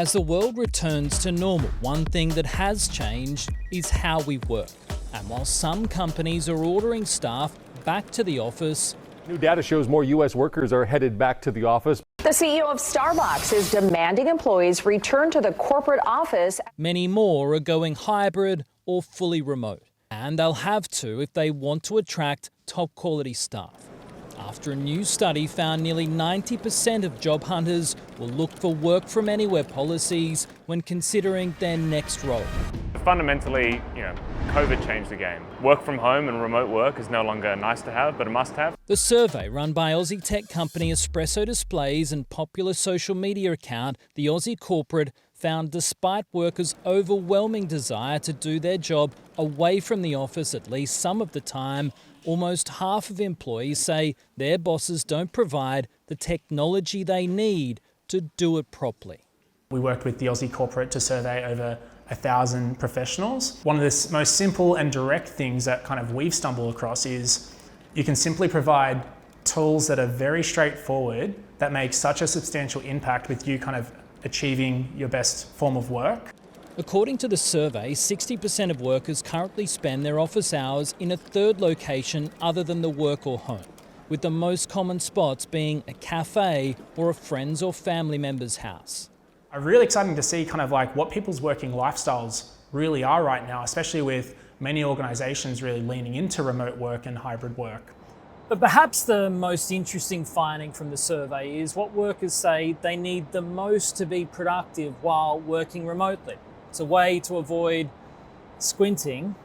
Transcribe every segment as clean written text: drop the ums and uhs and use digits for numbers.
As the world returns to normal, one thing that has changed is how we work. And while some companies are ordering staff back to the office, new data shows more U.S. workers are headed back to the office. The CEO of Starbucks is demanding employees return to the corporate office. Many more are going hybrid or fully remote. And they'll have to if they want to attract top quality staff. After a new study found nearly 90% of job hunters will look for work from anywhere policies when considering their next role. Fundamentally, COVID changed the game. Work from home and remote work is no longer nice to have, but a must have. The survey, run by Aussie tech company Espresso Displays and popular social media account, the Aussie Corporate, found despite workers' overwhelming desire to do their job away from the office at least some of the time, almost half of employees say their bosses don't provide the technology they need to do it properly. We worked with the Aussie Corporate to survey over 1,000 professionals. One of the most simple and direct things that we've stumbled across is you can simply provide tools that are very straightforward that make such a substantial impact with you achieving your best form of work. According to the survey, 60% of workers currently spend their office hours in a third location other than the work or home, with the most common spots being a cafe or a friend's or family member's house. Really exciting to see what people's working lifestyles really are right now, especially with many organisations really leaning into remote work and hybrid work. But perhaps the most interesting finding from the survey is what workers say they need the most to be productive while working remotely. It's a way to avoid squinting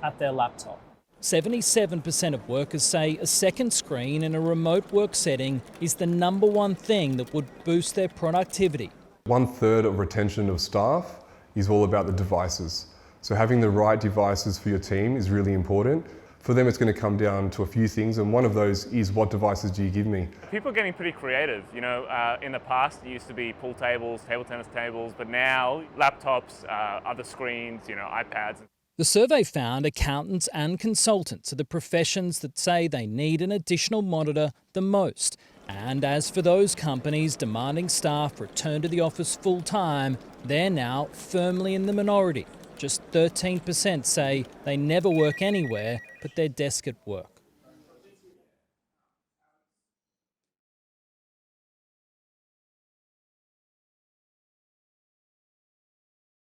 at their laptop. 77% of workers say a second screen in a remote work setting is the number one thing that would boost their productivity. 1/3 of retention of staff is all about the devices. So having the right devices for your team is really important. For them, it's going to come down to a few things, and one of those is what devices do you give me? People are getting pretty creative. In the past, it used to be pool tables, table tennis tables, but now laptops, other screens, iPads. The survey found accountants and consultants are the professions that say they need an additional monitor the most. And as for those companies demanding staff return to the office full time, they're now firmly in the minority. Just 13% say they never work anywhere but their desk at work.